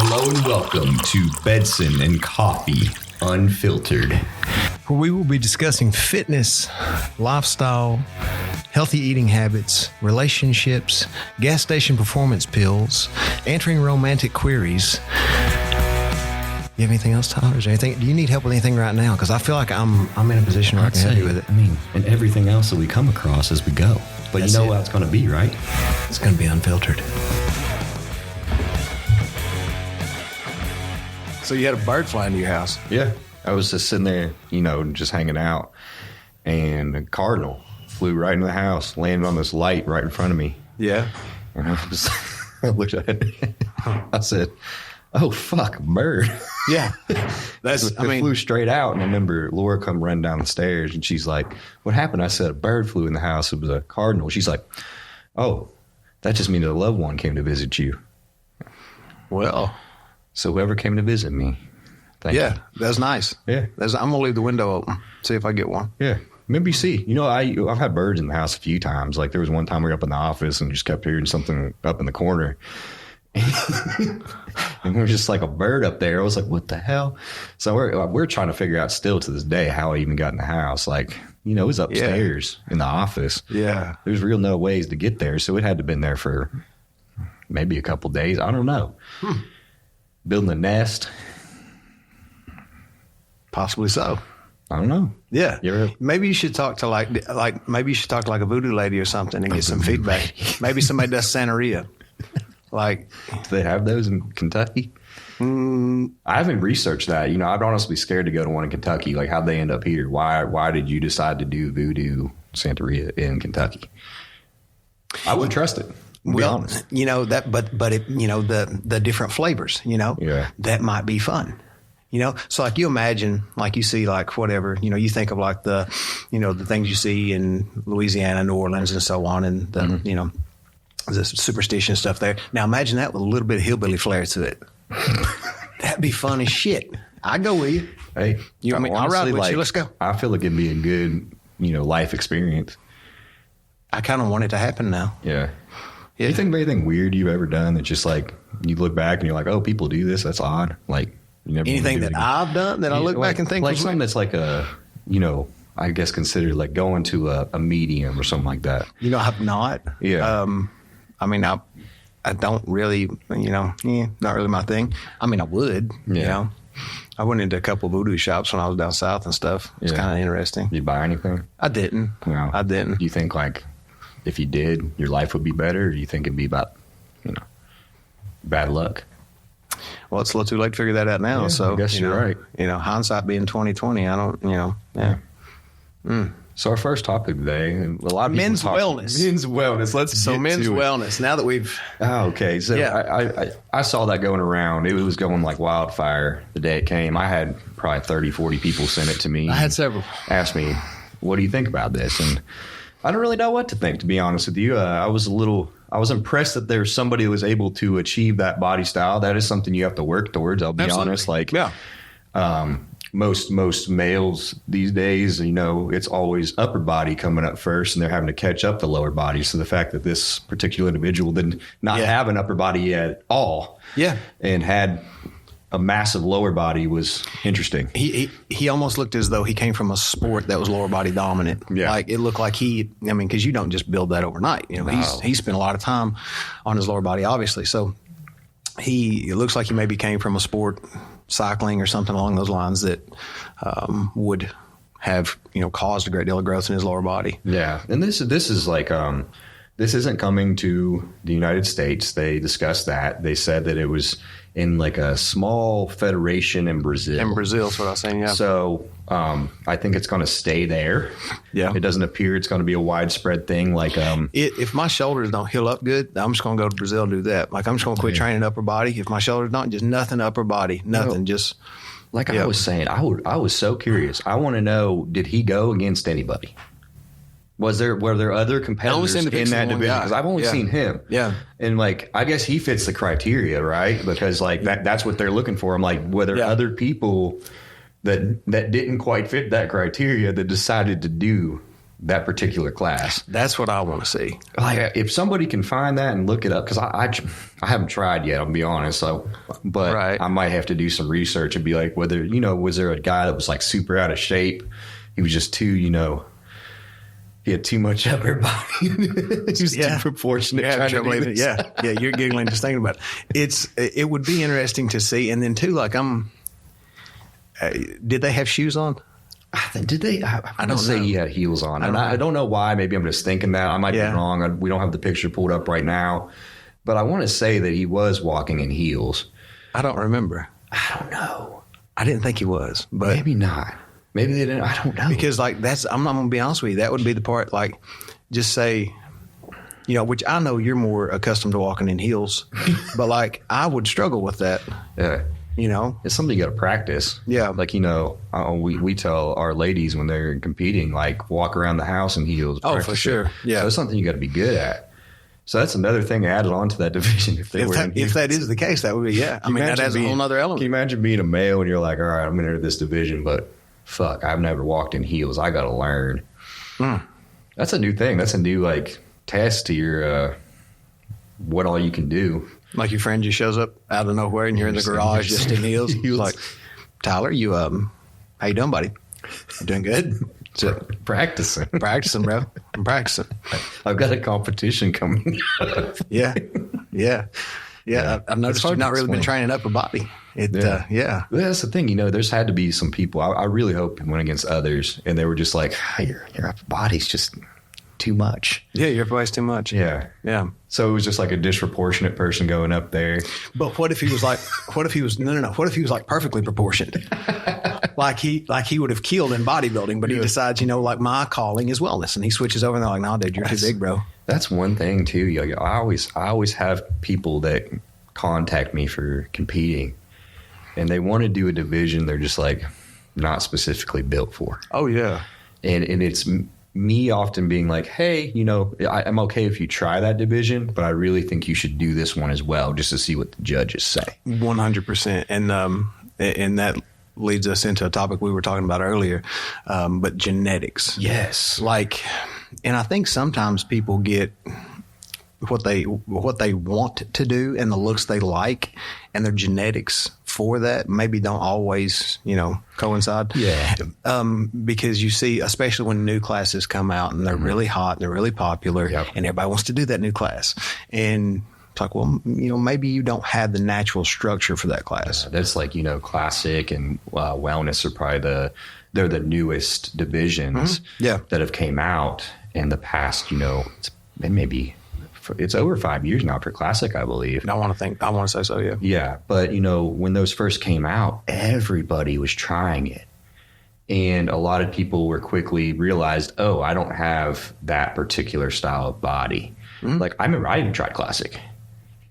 Hello and welcome to Bedson and Coffee Unfiltered, where we will be discussing fitness, lifestyle, healthy eating habits, relationships, gas station performance pills, answering romantic queries. You have anything else, Tyler? Is there anything? Do you need help with anything right now? Because I feel like I'm in a position where I can help you with it. I mean, and everything else that we come across as we go. But you know what it's going to be, right? It's going to be unfiltered. So you had a bird fly into your house? Yeah. I was just sitting there, just hanging out. And a cardinal flew right into the house, landed on this light right in front of me. Yeah. And I looked at it. I said, oh, fuck, a bird. Yeah. It flew straight out. And I remember Laura come running down the stairs and she's like, what happened? I said, a bird flew in the house. It was a cardinal. She's like, oh, that just means a loved one came to visit you. Well, so whoever came to visit me, thank you. That's nice. Yeah. I'm going to leave the window open, see if I get one. Yeah. Maybe see. I've had birds in the house a few times. Like there was one time we were up in the office and just kept hearing something up in the corner. And there was just like a bird up there. I was like, what the hell? So we're trying to figure out still to this day how I even got in the house. Like, it was upstairs in the office. Yeah. There's real no ways to get there. So it had to have been there for maybe a couple days. I don't know. Building a nest. Possibly so. I don't know. Yeah. Maybe you should talk to like a voodoo lady or something and get some feedback. Maybe somebody does Santeria. Like, do they have those in Kentucky? I haven't researched that. I'd honestly be scared to go to one in Kentucky. Like, how'd they end up here? Why did you decide to do voodoo Santeria in Kentucky? I wouldn't trust it. Be honest. The different flavors, that might be fun. So like you imagine, like you see like whatever, you think of like the things you see in Louisiana, New Orleans and so on. And the, the superstition stuff there. Now imagine that with a little bit of hillbilly flair to it. That'd be fun as shit. I'd go with you. Hey, I'll ride with you. Let's go. I feel like it'd be a good, life experience. I kind of want it to happen now. Yeah. Do you think of anything weird you've ever done that just like you look back and you're like, oh, people do this? That's odd. Like you never anything that I've done that I look back and think like something that's like a, I guess considered like going to a medium or something like that. I've not. Yeah. I don't really, not really my thing. I would, I went into a couple of voodoo shops when I was down south and stuff. It's kind of interesting. Did you buy anything? I didn't. No. I didn't. Do you think like if you did, your life would be better? Or do you think it'd be about, bad luck? Well, it's a little too late to figure that out now. Yeah, so I guess you're right. Hindsight being 2020, I don't, yeah. So our first topic today, a lot of men's wellness. Men's wellness. Let's get men's to wellness. Now that we've okay, so yeah. I saw that going around. It was going like wildfire the day it came. I had probably 30, 40 people send it to me. I had several ask me, "What do you think about this?" And I don't really know what to think, to be honest with you. I was impressed that there's somebody who was able to achieve that body style. That is something you have to work towards. I'll be honest. Like, most males these days, it's always upper body coming up first, and they're having to catch up the lower body. So the fact that this particular individual did not have an upper body at all, and had a massive lower body was interesting. He almost looked as though he came from a sport that was lower body dominant. Yeah. Like it looked like because you don't just build that overnight. He spent a lot of time on his lower body, obviously. So it looks like he maybe came from a sport, cycling or something along those lines that would have caused a great deal of growth in his lower body. Yeah, and this is like this isn't coming to the United States. They discussed that. They said that it was in like a small federation in Brazil. In Brazil, that's what I was saying. Yeah. So I think it's going to stay there. Yeah. It doesn't appear it's going to be a widespread thing. Like if my shoulders don't heal up good, I'm just going to go to Brazil and do that. Like I'm just going to quit training upper body. If my shoulders don't, just nothing upper body, nothing. Just like I was saying, I was so curious. I want to know, did he go against anybody? Were there other competitors in that division? Because I've only seen him. Yeah. And like, I guess he fits the criteria, right? Because like that's what they're looking for. I'm like, were there other people that didn't quite fit that criteria that decided to do that particular class. That's what I want to see. Like, if somebody can find that and look it up, because I haven't tried yet, I'll be honest. But I might have to do some research and be like, whether, was there a guy that was like super out of shape? He was just too, he had too much upper body. He was too proportionate. Yeah, you're giggling just thinking about it. It would be interesting to see. And then too, like did they have shoes on? Did they? I don't say he had heels on. I don't know why. Maybe I'm just thinking that. I might be wrong. We don't have the picture pulled up right now. But I want to say that he was walking in heels. I don't remember. I don't know. I didn't think he was. But maybe not. Maybe they didn't. I don't know. Because I'm not going to be honest with you. That would be the part, like, just say, which I know you're more accustomed to walking in heels. But, like, I would struggle with that. Yeah. It's something you got to practice. Yeah. Like, we tell our ladies when they're competing, like, walk around the house in heels. Oh, for sure. Yeah. So it's something you got to be good at. So that's another thing added on to that division. If that is the case, that would be, yeah. I mean, that adds a whole other element. Can you imagine being a male and you're like, all right, I'm going to enter this division, but fuck, I've never walked in heels. I got to learn. That's a new thing. That's a new, like, test to your, what all you can do. Like your friend just shows up out of nowhere and you're in the garage just in heels. Like, Tyler, you how you doing, buddy? You doing good? Practicing, bro. I'm practicing. I've got a competition coming up. Yeah. I've noticed you've not really been training upper body. That's the thing. There's had to be some people. I really hope went against others, and they were just like, your upper body's just too much. Yeah, your upper body's too much. Yeah. So it was just like a disproportionate person going up there. But what if he was like? What if he was like perfectly proportioned? like he would have killed in bodybuilding, but he decides, like, my calling is wellness, and he switches over and they're like, no, dude, you're too big, bro. That's one thing too. I always have people that contact me for competing, and they want to do a division they're just like not specifically built for. Oh yeah, and it's me often being like, hey, I'm okay if you try that division, but I really think you should do this one as well, just to see what the judges say. 100%, and that leads us into a topic we were talking about earlier, but genetics. Yes. Like, and I think sometimes people get what they want to do and the looks they like, and their genetics for that maybe don't always, coincide. Yeah. Because you see, especially when new classes come out and they're really hot and they're really popular, and everybody wants to do that new class. And it's like, well, maybe you don't have the natural structure for that class. That's like, classic and wellness are probably they're the newest divisions that have came out in the past, it's over 5 years now for classic, I believe. I want to say so, yeah. Yeah. But, when those first came out, everybody was trying it. And a lot of people were quickly realized, oh, I don't have that particular style of body. Like, I remember I even tried classic.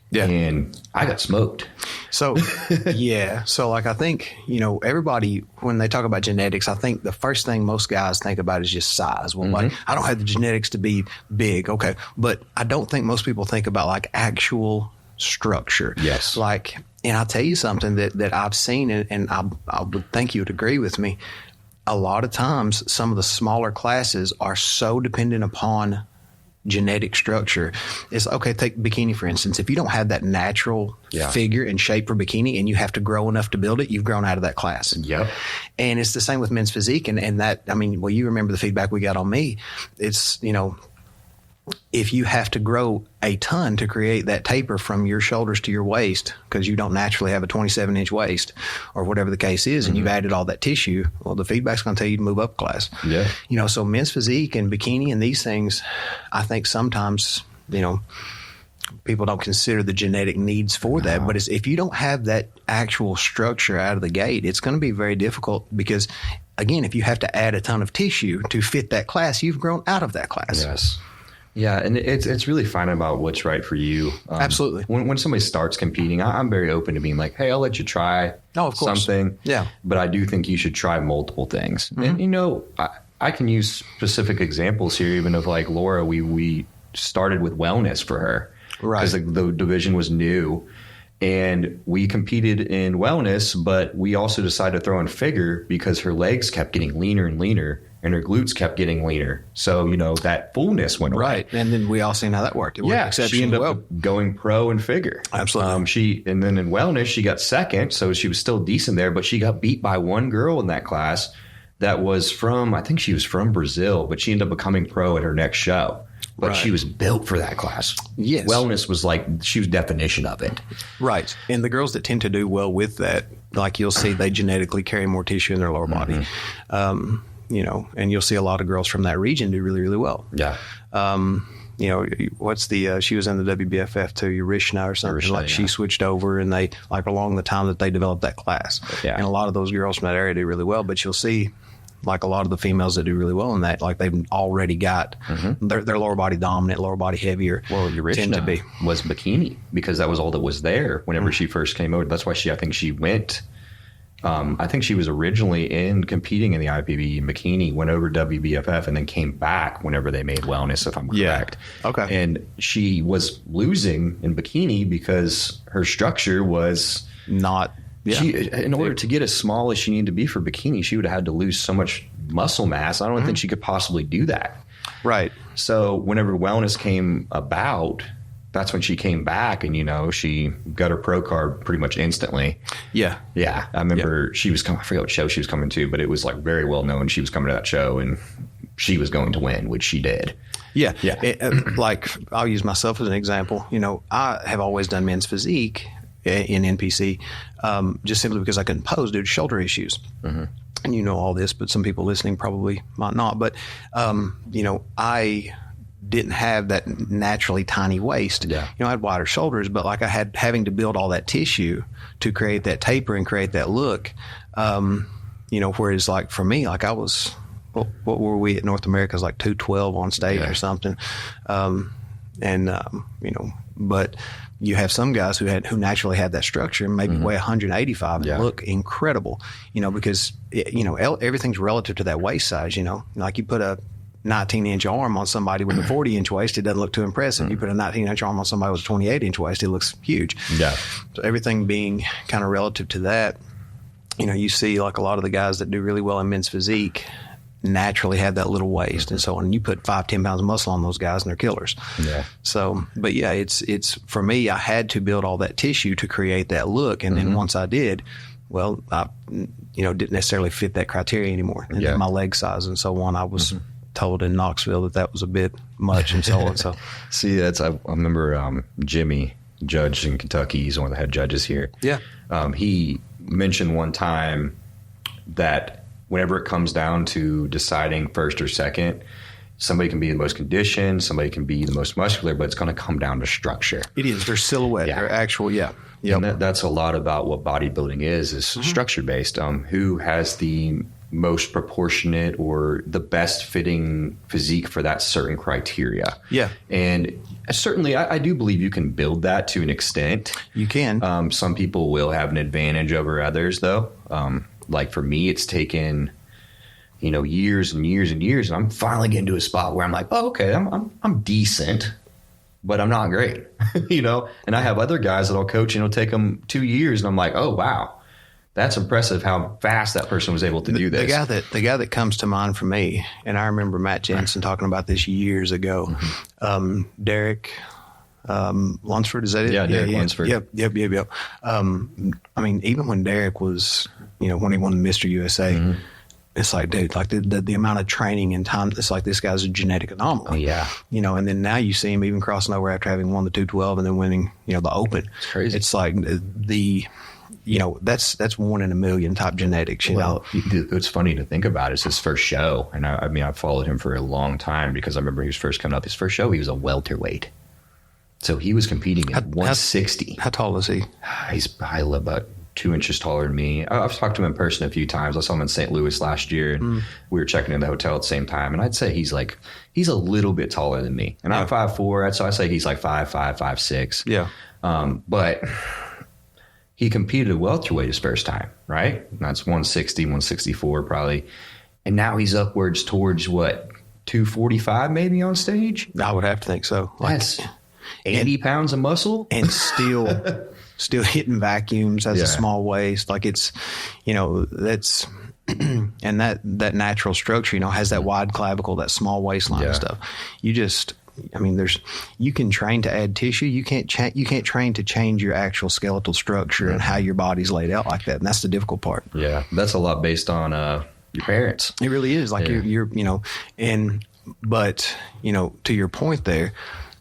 Yeah. And I got smoked. So, yeah. So, like, I think, everybody, when they talk about genetics, I think the first thing most guys think about is just size. Well, like, I don't have the genetics to be big. Okay. But I don't think most people think about, like, actual structure. Yes. Like, and I'll tell you something that I've seen, and I would think you would agree with me. A lot of times, some of the smaller classes are so dependent upon genetic structure. It's okay. Take bikini, for instance. If you don't have that natural figure and shape for bikini and you have to grow enough to build it, you've grown out of that class. Yep. And it's the same with men's physique. And that, you remember the feedback we got on me. It's, if you have to grow a ton to create that taper from your shoulders to your waist, because you don't naturally have a 27-inch waist or whatever the case is, and you've added all that tissue, well, the feedback's going to tell you to move up class. Yeah. So men's physique and bikini and these things, I think sometimes, people don't consider the genetic needs for that. But if you don't have that actual structure out of the gate, it's going to be very difficult because, again, if you have to add a ton of tissue to fit that class, you've grown out of that class. Yes. Yeah, and it's really finding about what's right for you. Absolutely. When somebody starts competing, I'm very open to being like, hey, I'll let you try something. Yeah. But I do think you should try multiple things. And, I can use specific examples here, even of like Laura, we started with wellness for her. Right. Because the division was new. And we competed in wellness, but we also decided to throw in figure because her legs kept getting leaner and leaner. and her glutes kept getting leaner. So, that fullness went away. Right. And then we all seen how that worked. It worked she ended up going pro and figure. Absolutely. And then in wellness, she got second. So she was still decent there, but she got beat by one girl in that class that was I think she was from Brazil, but she ended up becoming pro at her next show. But she was built for that class. Yes. Wellness was she was definition of it. Right. And the girls that tend to do well with that, like you'll see, they genetically carry more tissue in their lower body. And you'll see a lot of girls from that region do really, really well. Yeah. What's she was in the WBFF too, Urishna or something. She switched over and they, along the time that they developed that class. Yeah. And a lot of those girls from that area do really well, but you'll see, a lot of the females that do really well in that, they've already got their lower body dominant, lower body heavier. Well, Urishna was bikini because that was all that was there whenever she first came over. That's why I think she went. I think she was originally competing in the IPB in bikini, went over WBFF, and then came back whenever they made wellness, if I'm correct. Okay. And she was losing in bikini because her structure was not. Yeah. In order to get as small as she needed to be for bikini, she would have had to lose so much muscle mass. I don't think she could possibly do that. Right. So whenever wellness came about, that's when she came back and, she got her pro card pretty much instantly. Yeah. Yeah. I remember she was coming, I forget what show she was coming to, but it was very well known. She was coming to that show and she was going to win, which she did. Yeah. Yeah. I'll use myself as an example. I have always done men's physique in NPC, just simply because I couldn't pose due to shoulder issues. Mm-hmm. And all this, but some people listening probably might not. But, I didn't have that naturally tiny waist. Yeah. I had wider shoulders, but I had having to build all that tissue to create that taper and create that look. Whereas for me, I was, what were we at North America's 212 on stage or something. But you have some guys who naturally had that structure and maybe weigh 185 and look incredible, because, everything's relative to that waist size, you put a 19-inch arm on somebody with a 40-inch waist, it doesn't look too impressive. You put a 19-inch arm on somebody with a 28-inch waist, it looks huge. Yeah. So everything being kind of relative to that, you see a lot of the guys that do really well in men's physique naturally have that little waist and so on. And you put 5-10 pounds of muscle on those guys and they're killers. Yeah. So, but yeah, it's for me, I had to build all that tissue to create that look. And then once I did, well, I, didn't necessarily fit that criteria anymore. And then my leg size and so on, I was told in Knoxville that was a bit much and so on. So see, I remember Jimmy Judge in Kentucky. He's one of the head judges here. Yeah. He mentioned one time that whenever it comes down to deciding first or second, somebody can be the most conditioned, somebody can be the most muscular, but it's going to come down to structure. It is. Their silhouette, their actual, Yep. And that's a lot about what bodybuilding is structure based. Who has the most proportionate or the best fitting physique for that certain criteria? Yeah. And certainly I do believe you can build that to an extent. You can. Some people will have an advantage over others, though. For me, it's taken, years and years and years, and I'm finally getting to a spot where I'm like, oh, okay, I'm decent, but I'm not great, And I have other guys that I'll coach, and it'll take them 2 years, and I'm like, oh wow, that's impressive how fast that person was able to do this. The guy that comes to mind for me, and I remember Matt Jensen talking about this years ago. Derek Lunsford, is that it? Yeah, Derek Lunsford. Yep. Even when Derek was, when he won Mr. USA, it's dude, the amount of training and time, it's this guy's a genetic anomaly. Oh, yeah. And then now you see him even crossing over after having won the 212 and then winning, the Open. It's crazy. It's that's 1 in a million type genetics, It's funny to think about. It's his first show. And I followed him for a long time because I remember he was first coming up. His first show, he was a welterweight. So he was competing at 160. How tall is he? He's probably about 2 inches taller than me. I've talked to him in person a few times. I saw him in St. Louis last year, and we were checking in the hotel at the same time. And I'd say he's a little bit taller than me. And I'm 5'4", so I say he's 5'5", 5'6". Yeah. But he competed at welterweight his first time, right? And that's 160, 164 probably. And now he's upwards towards 245 maybe on stage? I would have to think so. That's 80 pounds of muscle? And still hitting vacuums, has a small waist. It's, and that natural structure, has that wide clavicle, that small waistline and stuff. You can train to add tissue. You can't train to change your actual skeletal structure and how your body's laid out like that. And that's the difficult part. Yeah. That's a lot based on your parents. It really is. Like but to your point there,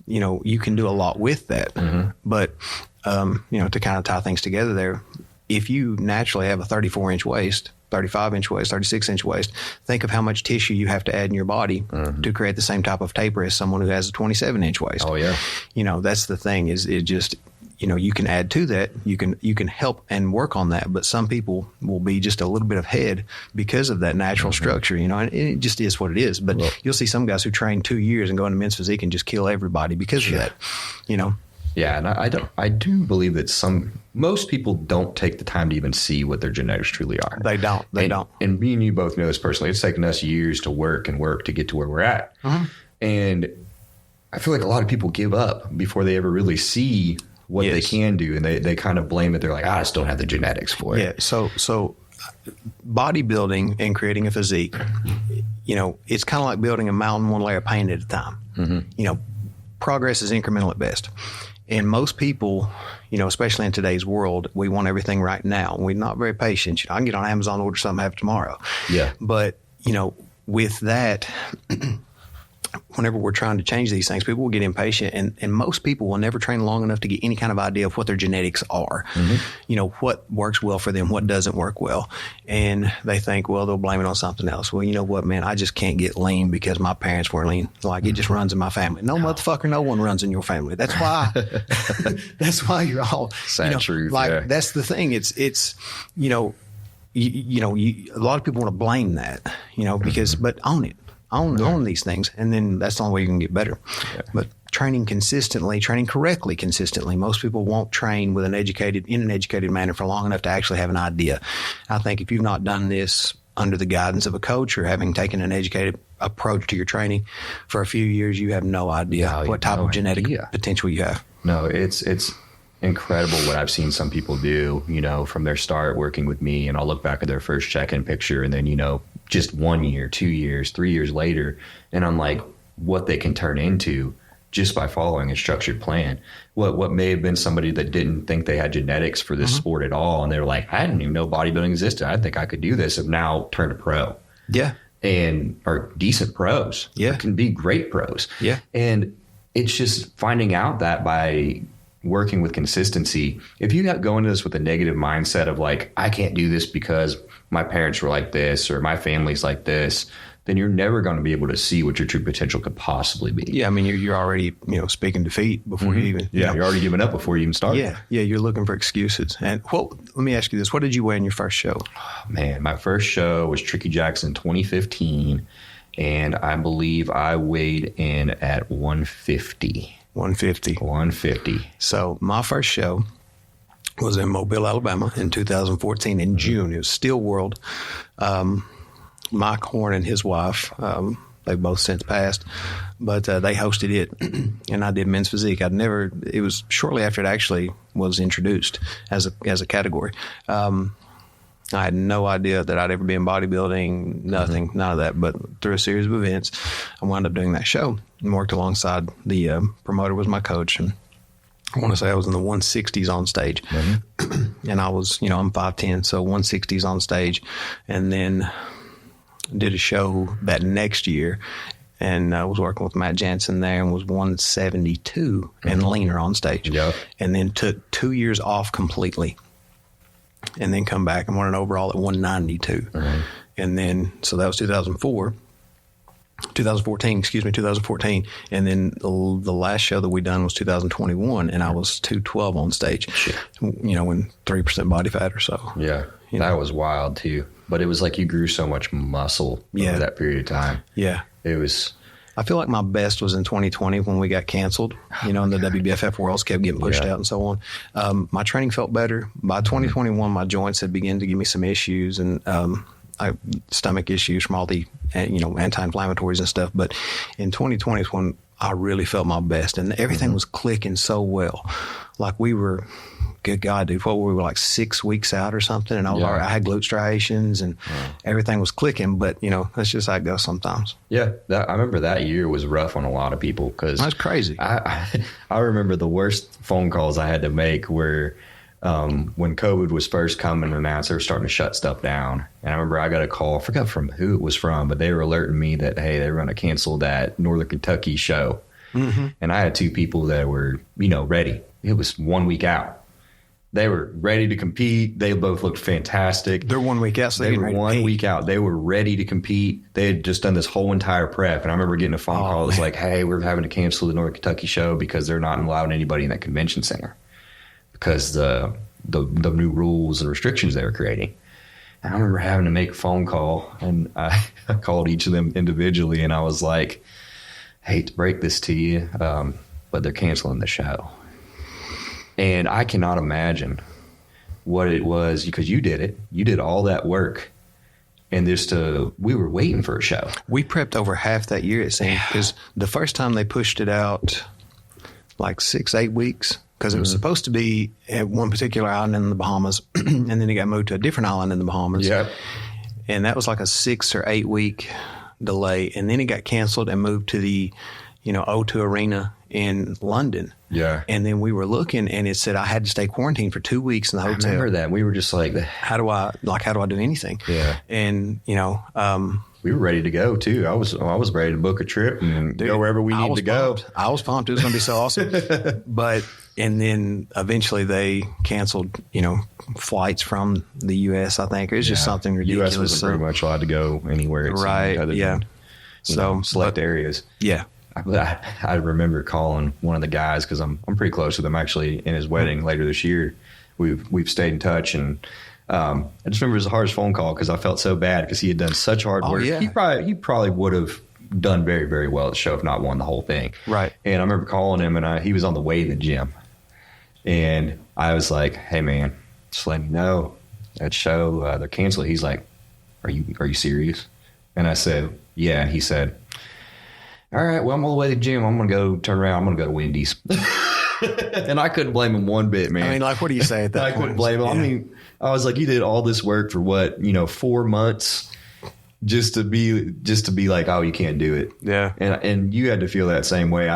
you can do a lot with that. But, to kind of tie things together there, if you naturally have a 34-inch waist, 35-inch waist, 36-inch waist, think of how much tissue you have to add in your body to create the same type of taper as someone who has a 27-inch waist. Oh, yeah. That's the thing is it just, you can add to that. You can help and work on that. But some people will be just a little bit ahead because of that natural structure, and it just is what it is. But you'll see some guys who train 2 years and go into men's physique and just kill everybody because of that, Yeah, and I do believe that most people don't take the time to even see what their genetics truly are. They don't. And me and you both know this personally. It's taken us years to work to get to where we're at. And I feel like a lot of people give up before they ever really see what they can do, and they kind of blame it. They're like, I just don't have the genetics for it. Yeah. So bodybuilding and creating a physique, it's kind of like building a mountain one layer of paint at a time. Progress is incremental at best. And most people, especially in today's world, we want everything right now. We're not very patient. I can get on Amazon and order something, have it tomorrow. Yeah. But, with that, whenever we're trying to change these things, people will get impatient, and most people will never train long enough to get any kind of idea of what their genetics are. What works well for them, what doesn't work well. And they think, well, they'll blame it on something else. Well, you know what, man, I just can't get lean because my parents were lean. Like, it just runs in my family. No, motherfucker, no one runs in your family. That's why, you're all, sad truth. Like, that's the thing. It's, a lot of people want to blame that, because, but own it. Own these things, and then that's the only way you can get better. Yeah. But training correctly consistently, most people won't train in an educated manner for long enough to actually have an idea. I think if you've not done this under the guidance of a coach or having taken an educated approach to your training for a few years, you have no idea what type of genetic potential you have. No, it's incredible what I've seen some people do, from their start working with me, and I'll look back at their first check-in picture, and then, just 1 year, 2 years, 3 years later, and I'm like, what they can turn into just by following a structured plan. What may have been somebody that didn't think they had genetics for this sport at all, and they were like, I didn't even know bodybuilding existed. I didn't think I could do this, and now turned a pro. Yeah. And are decent pros. Yeah. Can be great pros. Yeah. And it's just finding out that by working with consistency, if you go into this with a negative mindset of like, I can't do this because my parents were like this or my family's like this, then you're never going to be able to see what your true potential could possibly be. Yeah, I mean, you're already, speaking defeat before you even. Yeah, you're already giving up before you even start. Yeah, you're looking for excuses. And let me ask you this: what did you weigh in your first show? Oh, man, my first show was Tricky Jackson 2015, and I believe I weighed in at 150. 150. So my first show was in Mobile, Alabama in 2014 in June. It was Steel World. Mike Horn and his wife, they've both since passed, but they hosted it, and I did men's physique. It was shortly after it actually was introduced as a category. I had no idea that I'd ever be in bodybuilding, none of that. But through a series of events, I wound up doing that show and worked alongside the promoter was my coach. And I want to say I was in the 160s on stage. And I was, I'm 5'10", so 160s on stage. And then did a show that next year. And I was working with Matt Jansen there and was 172 and leaner on stage. Yep. And then took 2 years off completely. And then come back and won an overall at 192. Right. And then, so that was 2014. And then the last show that we done was 2021, and I was 212 on stage, when 3% body fat or so. Yeah, that was wild too. But it was like you grew so much muscle over that period of time. Yeah. It was... I feel like my best was in 2020 when we got canceled, and the WBFF Worlds kept getting pushed out and so on. My training felt better. By 2021, my joints had begun to give me some issues and stomach issues from all the, anti-inflammatories and stuff. But in 2020 is when I really felt my best, and everything was clicking so well. Like we were good God, dude, what were we, like 6 weeks out or something? And I had glute striations and everything was clicking. But, that's just how it goes sometimes. Yeah. I remember that year was rough on a lot of people because that's crazy. I remember the worst phone calls I had to make were when COVID was first coming and announced they were starting to shut stuff down. And I remember I got a call, I forgot from who it was from, but they were alerting me that, hey, they were going to cancel that Northern Kentucky show. Mm-hmm. And I had two people that were, ready. It was 1 week out. They were ready to compete. They both looked fantastic. They're 1 week out. So they were 1 week out. They were ready to compete. They had just done this whole entire prep. And I remember getting a phone call. It was like, hey, we're having to cancel the Northern Kentucky show because they're not allowing anybody in that convention center because the new rules and restrictions they were creating. And I remember having to make a phone call, and I called each of them individually, and I was like, hate to break this to you, but they're canceling the show. And I cannot imagine what it was, because you did it. You did all that work. And we were waiting for a show. We prepped over half that year, it seemed, because the first time they pushed it out like 6-8 weeks, because it was supposed to be at one particular island in the Bahamas, and then it got moved to a different island in the Bahamas. Yep. And that was like a 6 or 8 week delay. And then it got canceled and moved to the, O2 Arena in London. Yeah. And then we were looking, and it said I had to stay quarantined for 2 weeks in the hotel. I remember that. We were just like, how do I do anything? Yeah. And, we were ready to go too. I was ready to book a trip and go wherever we need to go. I was pumped. It was going to be so awesome. And then eventually they canceled, flights from the U.S. I think it was just something ridiculous. U.S. wasn't pretty much allowed to go anywhere. Right. Other than, select areas. Yeah. I remember calling one of the guys because I'm pretty close with him actually in his wedding later this year. We've stayed in touch, and I just remember it was the hardest phone call because I felt so bad because he had done such hard work. Yeah. He probably would have done very, very well at the show if not won the whole thing. Right. And I remember calling him, and he was on the way to the gym, and I was like, "Hey man, just letting you know that show they're canceling." He's like, "Are you serious?" And I said, "Yeah." And he said, "All right, well, I'm on the way to the gym. I'm going to go turn around. I'm going to go to Wendy's." And I couldn't blame him one bit, man. I mean, like, what do you say at that point? I couldn't blame him. Yeah. I mean, I was like, you did all this work for what, 4 months just to be like, oh, you can't do it. Yeah. And you had to feel that same way.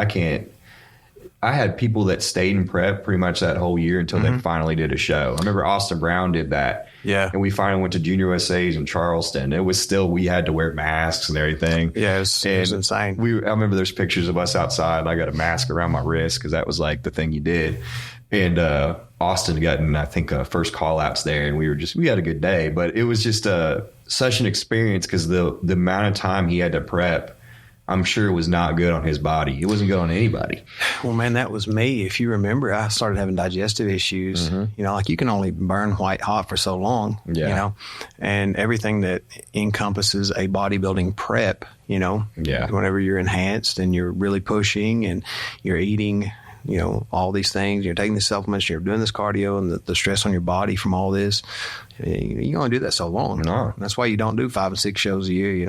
I had people that stayed in prep pretty much that whole year until they finally did a show. I remember Austin Brown did that. Yeah. And we finally went to Junior USA's in Charleston. It was still, we had to wear masks and everything. Yeah, it was insane. I remember there's pictures of us outside. I got a mask around my wrist because that was like the thing you did. And Austin gotten, I think, first call outs there. And we had a good day. But it was just such an experience because the amount of time he had to prep, I'm sure it was not good on his body. It wasn't good on anybody. Well, man, that was me. If you remember, I started having digestive issues. Like you can only burn white hot for so long, and everything that encompasses a bodybuilding prep, whenever you're enhanced and you're really pushing and you're eating, all these things, you're taking the supplements, you're doing this cardio and the stress on your body from all this. You only do that so long. No. That's why you don't do 5 and 6 shows a year. You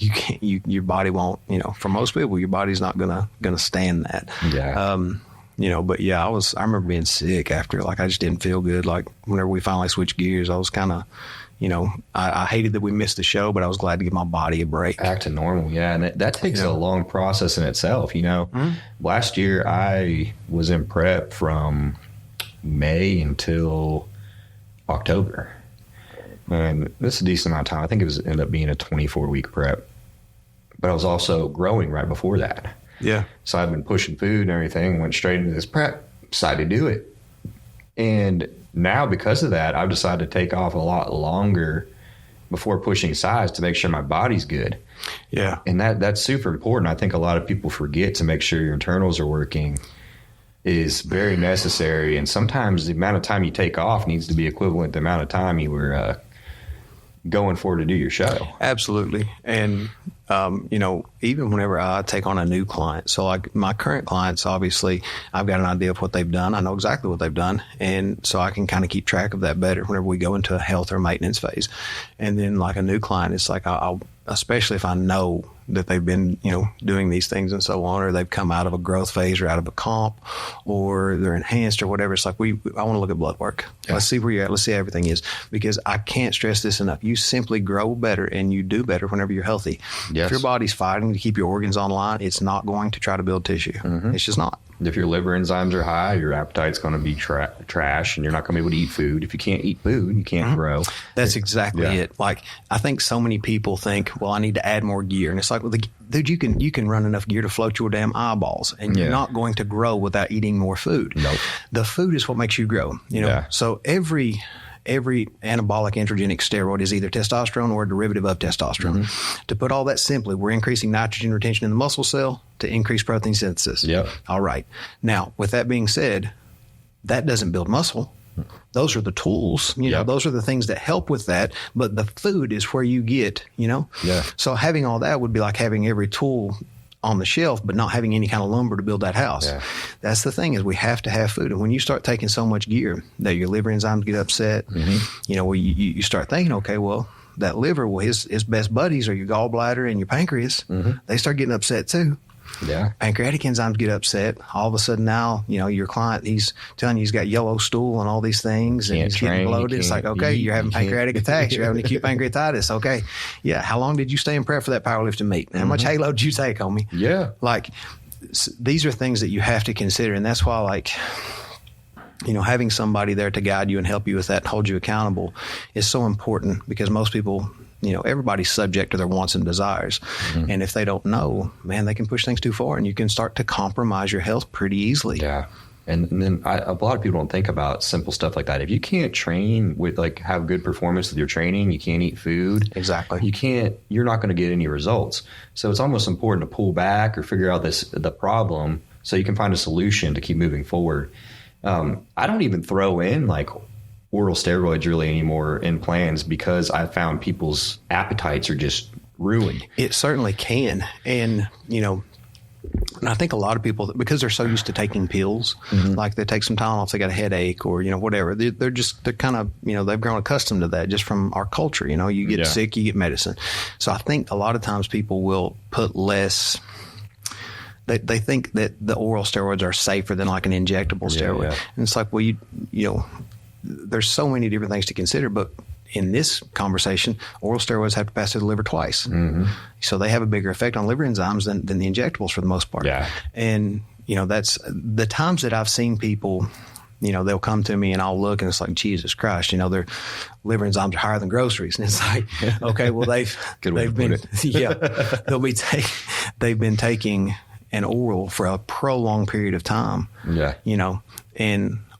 can't. Your body won't. For most people, your body's not gonna stand that. Yeah. But yeah, I remember being sick after. Like I just didn't feel good. Like whenever we finally switched gears, I was kind of. I hated that we missed the show, but I was glad to give my body a break. Back to normal, yeah. And that takes a long process in itself, Last year, I was in prep from May until October. And this is a decent amount of time. I think it ended up being a 24-week prep. But I was also growing right before that. Yeah. So I've been pushing food and everything, went straight into this prep, decided to do it. And now, because of that, I've decided to take off a lot longer before pushing size to make sure my body's good. Yeah. And that's super important. I think a lot of people forget to make sure your internals are working is very necessary. And sometimes the amount of time you take off needs to be equivalent to the amount of time you were going for to do your show. Absolutely. And, Even whenever I take on a new client, so like my current clients, obviously I've got an idea of what they've done. I know exactly what they've done. And so I can kind of keep track of that better whenever we go into a health or maintenance phase. And then like a new client, it's like I'll especially if I know that they've been, doing these things and so on, or they've come out of a growth phase or out of a comp, or they're enhanced or whatever. It's like I want to look at blood work. Yeah. Let's see where you're at. Let's see how everything is, because I can't stress this enough. You simply grow better and you do better whenever you're healthy. Yes. If your body's fighting to keep your organs online, it's not going to try to build tissue. Mm-hmm. It's just not. If your liver enzymes are high, your appetite's going to be trash, and you're not going to be able to eat food. If you can't eat food, you can't grow. That's exactly it. Like, I think so many people think, well, I need to add more gear. And it's like, well, dude, you can run enough gear to float your damn eyeballs, and you're not going to grow without eating more food. Nope. The food is what makes you grow. So every anabolic androgenic steroid is either testosterone or a derivative of testosterone. Mm-hmm. To put all that simply, we're increasing nitrogen retention in the muscle cell to increase protein synthesis. Yep. All right. Now, with that being said, that doesn't build muscle. Those are the tools, those are the things that help with that. But the food is where you get, Yeah. So having all that would be like having every tool on the shelf, but not having any kind of lumber to build that house. Yeah. That's the thing, is we have to have food. And when you start taking so much gear that your liver enzymes get upset, you start thinking, okay, well, that liver, his best buddies are your gallbladder and your pancreas. Mm-hmm. They start getting upset too. Yeah. Pancreatic enzymes get upset. All of a sudden now, your client, he's telling you he's got yellow stool and all these things, and he's getting bloated. It's like, okay, you're having pancreatic attacks. You're having acute pancreatitis. Okay. Yeah. How long did you stay in prep for that powerlifting meet? How much halo did you take, homie? Yeah. Like, these are things that you have to consider. And that's why, like, having somebody there to guide you and help you with that and hold you accountable is so important, because most people, everybody's subject to their wants and desires. Mm-hmm. And if they don't know, man, they can push things too far, and you can start to compromise your health pretty easily. Yeah. And then a lot of people don't think about simple stuff like that. If you can't train with, have good performance with your training, you can't eat food. Exactly. You're not going to get any results. So it's almost important to pull back or figure out the problem so you can find a solution to keep moving forward. I don't even throw in oral steroids really anymore in plans, because I found people's appetites are just ruined. It certainly can. And, and I think a lot of people, because they're so used to taking pills, like they take some Tylenol if they got a headache or, whatever, they're kind of, they've grown accustomed to that just from our culture. You get sick, you get medicine. So I think a lot of times people will put less. They think that the oral steroids are safer than like an injectable steroid. Yeah. And it's like, well, there's so many different things to consider, but in this conversation, oral steroids have to pass through the liver twice. Mm-hmm. So they have a bigger effect on liver enzymes than the injectables for the most part. Yeah. And, that's the times that I've seen people, they'll come to me and I'll look and it's like, Jesus Christ, their liver enzymes are higher than groceries. And it's like, okay, well, they've been taking an oral for a prolonged period of time. Yeah.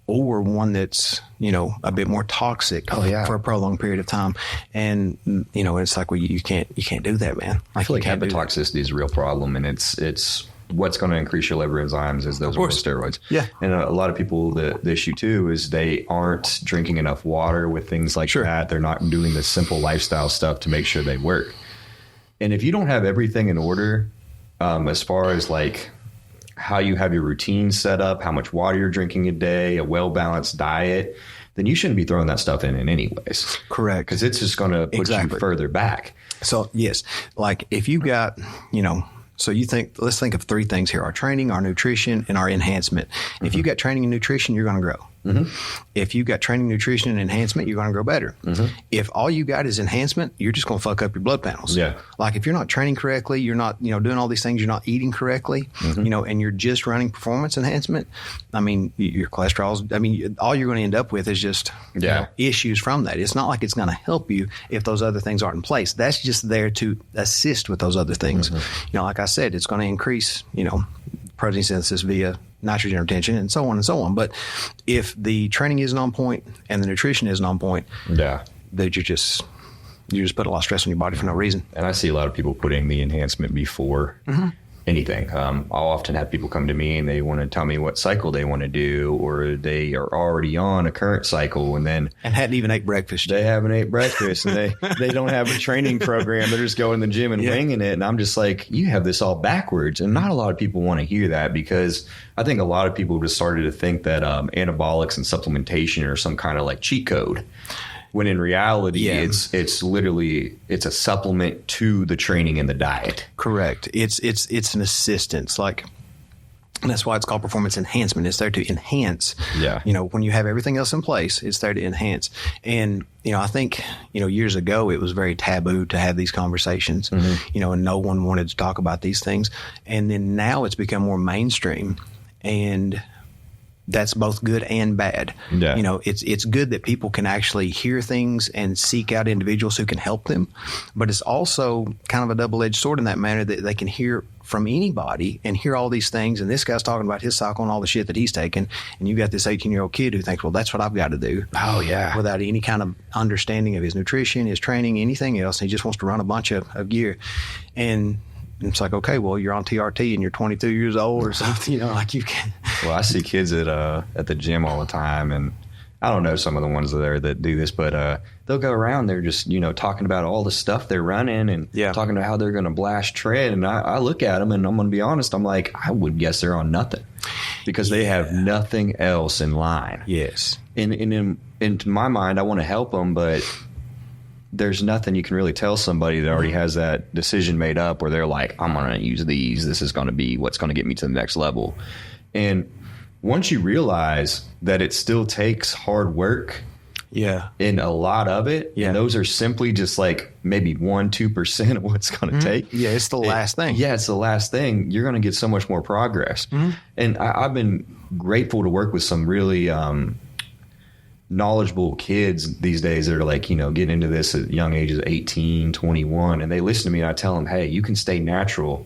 Or one that's, a bit more toxic for a prolonged period of time. And, it's like, well, you can't do that, man. I feel like hepatotoxicity is a real problem, and it's what's going to increase your liver enzymes is those oral steroids. Yeah. And a lot of people, the issue too is they aren't drinking enough water with things like that. They're not doing the simple lifestyle stuff to make sure they work. And if you don't have everything in order, as far as how you have your routine set up, how much water you're drinking a day, a well-balanced diet, then you shouldn't be throwing that stuff in anyways. Correct. Because it's just going to put you further back. So, yes, if you got, so let's think of three things here: our training, our nutrition, and our enhancement. If you got training and nutrition, you're going to grow. Mm-hmm. If you got training, nutrition, and enhancement, you're going to grow better. Mm-hmm. If all you got is enhancement, you're just going to fuck up your blood panels. Yeah. If you're not training correctly, you're not, doing all these things, you're not eating correctly, and you're just running performance enhancement, your cholesterol's, all you're going to end up with is just issues from that. It's not like it's going to help you if those other things aren't in place. That's just there to assist with those other things. Mm-hmm. Like I said, it's going to increase, protein synthesis via nitrogen retention and so on and so on. But if the training isn't on point and the nutrition isn't on point, that you just put a lot of stress on your body for no reason. And I see a lot of people putting the enhancement before anything. I'll often have people come to me and they want to tell me what cycle they want to do, or they are already on a current cycle and hadn't even ate breakfast. They haven't ate breakfast and they don't have a training program. They're just going to the gym and winging it. And I'm just like, you have this all backwards. And not a lot of people want to hear that, because I think a lot of people just started to think that anabolics and supplementation are some kind of like cheat code. When in reality, it's literally a supplement to the training and the diet. Correct. It's an assistance. Like, that's why it's called performance enhancement. It's there to enhance. Yeah. When you have everything else in place, it's there to enhance. And I think years ago it was very taboo to have these conversations. And no one wanted to talk about these things. And then now it's become more mainstream, and that's both good and bad. Yeah. It's good that people can actually hear things and seek out individuals who can help them, but it's also kind of a double-edged sword in that manner that they can hear from anybody and hear all these things. And this guy's talking about his cycle and all the shit that he's taking, and you got this 18-year-old kid who thinks, well, that's what I've got to do. Oh yeah. Without any kind of understanding of his nutrition, his training, anything else. He just wants to run a bunch of gear. And it's like, okay, well, you're on TRT and you're 22 years old or something, like you can. Well, I see kids at the gym all the time, and I don't know some of the ones there that do this, but they'll go around. They're just, talking about all the stuff they're running and talking about how they're going to blast tread. And I look at them, and I'm going to be honest, I'm like, I would guess they're on nothing, because they have nothing else in line. Yes. And in my mind, I want to help them, but there's nothing you can really tell somebody that already has that decision made up, where they're like, I'm going to use these. This is going to be what's going to get me to the next level. And once you realize that it still takes hard work, in a lot of it, and those are simply just like maybe 1-2% of what it's going to take. Yeah, it's the last thing. Yeah, it's the last thing. You're going to get so much more progress. And I've been grateful to work with some really knowledgeable kids these days that are like, getting into this at young ages, 18, 21, and they listen to me and I tell them, hey, you can stay natural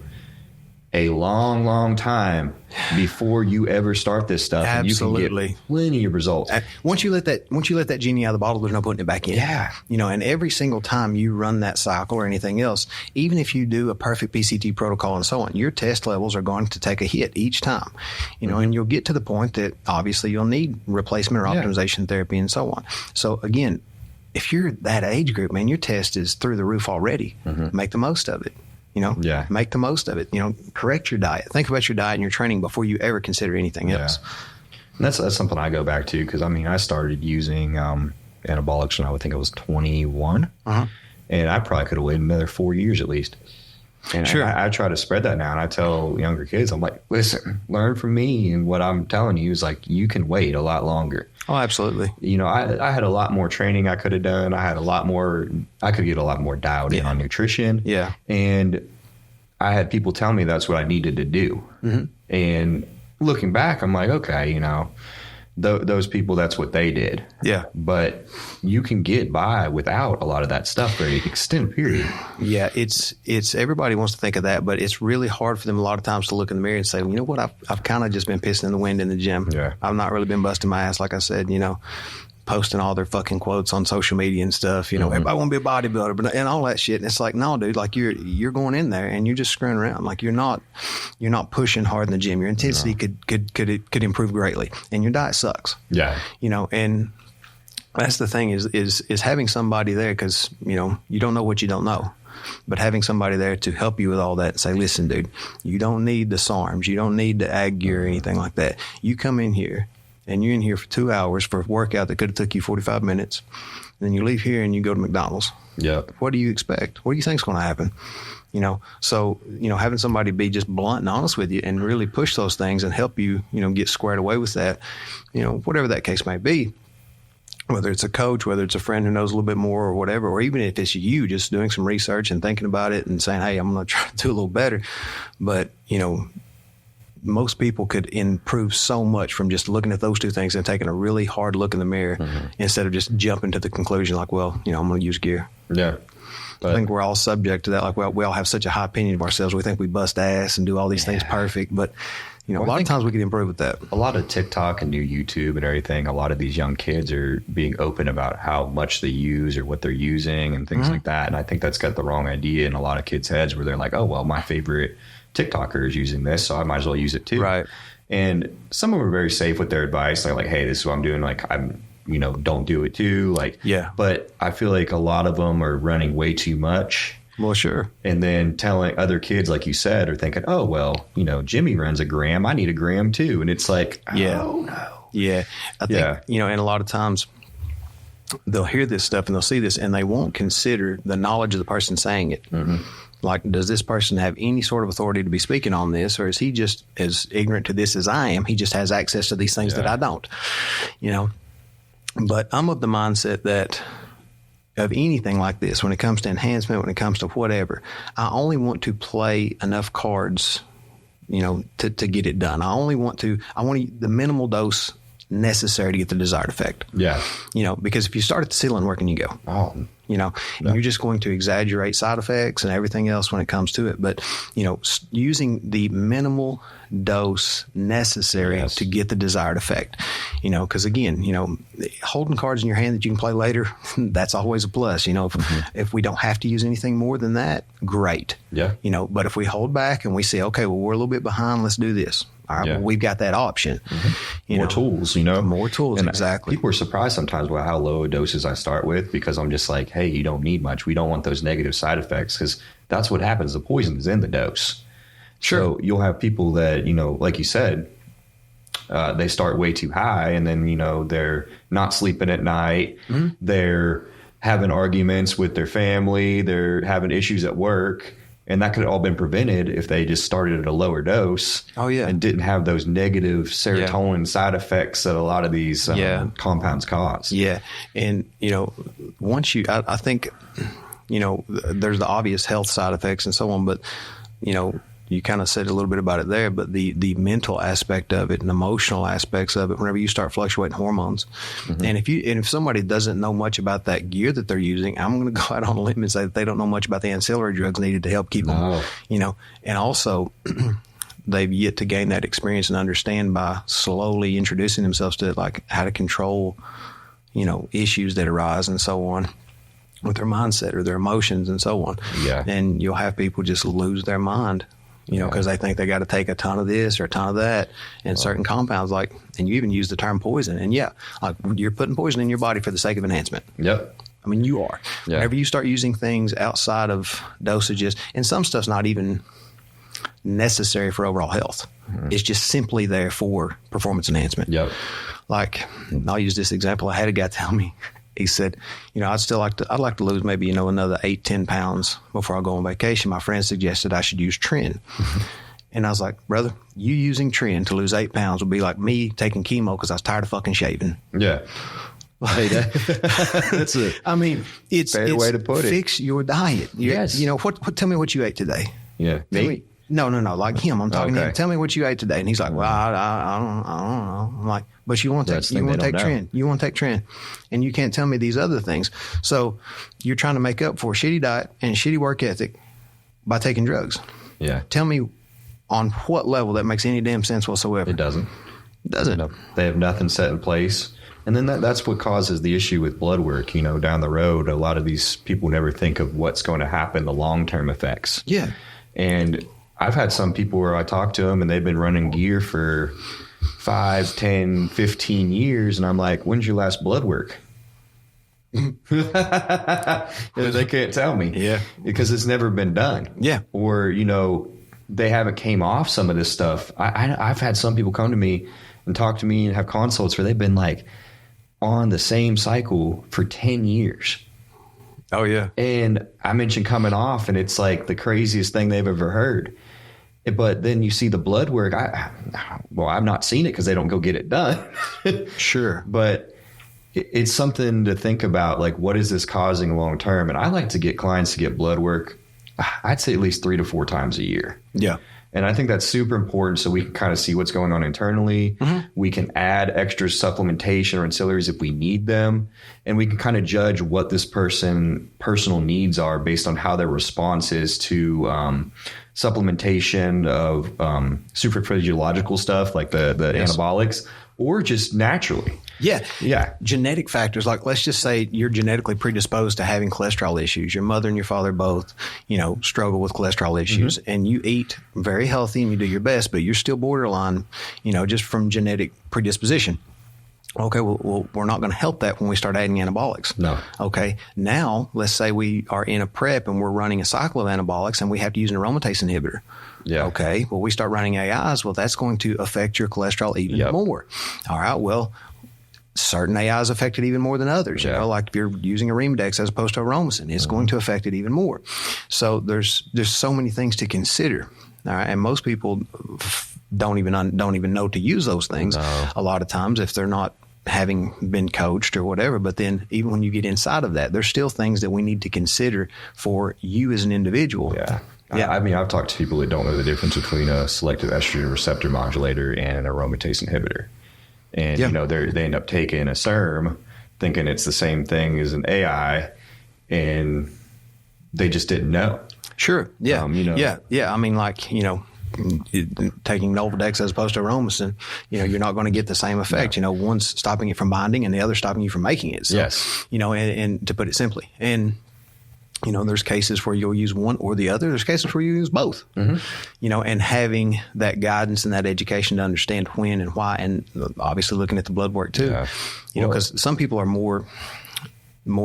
a long, long time before you ever start this stuff. Absolutely. And you can get plenty of results. Once you let that genie out of the bottle, there's no putting it back in. Yeah. And every single time you run that cycle or anything else, even if you do a perfect PCT protocol and so on, your test levels are going to take a hit each time, and you'll get to the point that obviously you'll need replacement or optimization therapy and so on. So again, if you're that age group, man, your test is through the roof already. Make the most of it. Make the most of it. Correct your diet. Think about your diet and your training before you ever consider anything else. And that's something I go back to, because I started using anabolics when I would think I was 21, and I probably could have waited another 4 years at least. And I try to spread that now, and I tell younger kids, I'm like, listen, learn from me, and what I'm telling you is like, you can wait a lot longer. Oh, absolutely. I had a lot more training I could have done. I could get a lot more dialed in on nutrition. Yeah. And I had people tell me that's what I needed to do. And looking back, I'm like, okay, those people, that's what they did. Yeah. But you can get by without a lot of that stuff for an extended period. Yeah. It's everybody wants to think of that, but it's really hard for them a lot of times to look in the mirror and say, well, you know what? I've kind of just been pissing in the wind in the gym. Yeah. I've not really been busting my ass, like I said, posting all their fucking quotes on social media and stuff, everybody want to be a bodybuilder, and all that shit. And it's like, no, dude, like you're going in there and you're just screwing around. Like you're not pushing hard in the gym. Your intensity could improve greatly, and your diet sucks. Yeah. And that's the thing is having somebody there, because, you don't know what you don't know. But having somebody there to help you with all that and say, listen, dude, you don't need the SARMs. You don't need the ag gear or anything like that. You come in here, and you're in here for 2 hours for a workout that could have took you 45 minutes. Then you leave here and you go to McDonald's. Yeah. What do you expect? What do you think's going to happen? So, having somebody be just blunt and honest with you and really push those things and help you, get squared away with that, whatever that case may be, whether it's a coach, whether it's a friend who knows a little bit more or whatever, or even if it's you just doing some research and thinking about it and saying, hey, I'm going to try to do a little better. But, most people could improve so much from just looking at those two things and taking a really hard look in the mirror instead of just jumping to the conclusion like, well, I'm going to use gear. Yeah. But I think we're all subject to that. Like, we all have such a high opinion of ourselves. We think we bust ass and do all these things perfect. But, a lot of times we can improve with that. A lot of TikTok and new YouTube and everything, a lot of these young kids are being open about how much they use or what they're using and things like that. And I think that's got the wrong idea in a lot of kids' heads, where they're like, oh, well, my favorite TikTokers using this, so I might as well use it too. Right. And some of them are very safe with their advice. They're like, hey, this is what I'm doing. Like, I'm, don't do it too. Like, yeah. But I feel like a lot of them are running way too much. Well, sure. And then telling other kids, like you said, are thinking, oh, well, Jimmy runs a gram. I need a gram too. And it's like, oh, no. Yeah. I think, and a lot of times they'll hear this stuff and they'll see this and they won't consider the knowledge of the person saying it. Mm-hmm. Like, does this person have any sort of authority to be speaking on this, or is he just as ignorant to this as I am? He just has access to these things that I don't, But I'm of the mindset that of anything like this, when it comes to enhancement, when it comes to whatever, I only want to play enough cards, to get it done. I want the minimal dose necessary to get the desired effect. Yeah. Because if you start at the ceiling, where can you go? Oh. And you're just going to exaggerate side effects and everything else when it comes to it. But, using the minimal dose necessary to get the desired effect, because again, holding cards in your hand that you can play later, that's always a plus. If we don't have to use anything more than that, great. Yeah. But if we hold back and we say, okay, well, we're a little bit behind, let's do this. All right, well, we've got that option. Mm-hmm. More tools, More tools, and exactly. People are surprised sometimes by how low doses I start with, because I'm just like, hey, you don't need much. We don't want those negative side effects, because that's what happens. The poison is in the dose. Sure. So you'll have people that, like you said, they start way too high, and then, they're not sleeping at night. Mm-hmm. They're having arguments with their family. They're having issues at work. And that could have all been prevented if they just started at a lower dose. Oh, yeah. And didn't have those negative serotonin side effects that a lot of these compounds cause. Yeah. And, once I think, there's the obvious health side effects and so on, but, you kind of said a little bit about it there, but the mental aspect of it and emotional aspects of it, whenever you start fluctuating hormones. Mm-hmm. And if somebody doesn't know much about that gear that they're using, I'm going to go out on a limb and say that they don't know much about the ancillary drugs needed to help keep them, and also they've yet to gain that experience and understand by slowly introducing themselves to like how to control, issues that arise and so on with their mindset or their emotions and so on. Yeah. And you'll have people just lose their mind. Because they think they got to take a ton of this or a ton of that, and certain compounds and you even use the term poison. And you're putting poison in your body for the sake of enhancement. Yep. I mean, you are. Yeah. Whenever you start using things outside of dosages, and some stuff's not even necessary for overall health. Mm-hmm. It's just simply there for performance enhancement. Yep. Like, I'll use this example. I had a guy tell me, he said, I'd like to lose maybe, another 8-10 pounds before I go on vacation. My friend suggested I should use Tren. Mm-hmm. And I was like, brother, you using Tren to lose 8 pounds would be like me taking chemo because I was tired of fucking shaving. Yeah. That's it. I mean, it's fair way to put it. Fix your diet. Yes. Tell me what you ate today. Yeah. Me? No. Like him. I'm talking to him. Tell me what you ate today. And he's like, well, I don't know. I'm like, but you want to take Tren. You want to take Tren. And you can't tell me these other things. So you're trying to make up for a shitty diet and shitty work ethic by taking drugs. Yeah. Tell me on what level that makes any damn sense whatsoever. It doesn't. No. They have nothing set in place. And then that's what causes the issue with blood work. Down the road, a lot of these people never think of what's going to happen, the long-term effects. Yeah. And I've had some people where I talk to them and they've been running gear for 5, 10, 15 years. And I'm like, when's your last blood work? They can't tell me. Yeah. Because it's never been done. Yeah. Or, they haven't came off some of this stuff. I've had some people come to me and talk to me and have consults where they've been like on the same cycle for 10 years. Oh, yeah. And I mentioned coming off, and it's like the craziest thing they've ever heard. But then you see the blood work. I've not seen it because they don't go get it done. Sure. But it's something to think about, like, what is this causing long term? And I like to get clients to get blood work, I'd say at least 3 to 4 times a year. Yeah. And I think that's super important so we can kind of see what's going on internally. Mm-hmm. We can add extra supplementation or ancillaries if we need them. And we can kind of judge what this person's personal needs are based on how their response is to supplementation of superphysiological stuff like the anabolics, or just naturally. Yeah. Genetic factors, like let's just say you're genetically predisposed to having cholesterol issues. Your mother and your father both, struggle with cholesterol issues, and you eat very healthy and you do your best, but you're still borderline, just from genetic predisposition. Okay, well, we're not going to help that when we start adding anabolics. No. Okay, now let's say we are in a prep and we're running a cycle of anabolics and we have to use an aromatase inhibitor. Yeah. Okay, well, we start running AIs. Well, that's going to affect your cholesterol even more. All right, well, certain AIs affect it even more than others. Like if you're using Arimidex as opposed to Aromasin, it's going to affect it even more. So there's so many things to consider. All right, and most people don't even know to use those things a lot of times if they're not having been coached or whatever. But then even when you get inside of that, there's still things that we need to consider for you as an individual. Yeah. I mean, I've talked to people that don't know the difference between a selective estrogen receptor modulator and an aromatase inhibitor. And, they end up taking a SERM thinking it's the same thing as an AI, and they just didn't know. Sure. Yeah. I mean, taking Nolvadex as opposed to Aromasin, you're not going to get the same effect. No. One's stopping it from binding and the other stopping you from making it. So, yes. And to put it simply. And, there's cases where you'll use one or the other. There's cases where you use both. And having that guidance and that education to understand when and why, and obviously looking at the blood work too. Because some people are more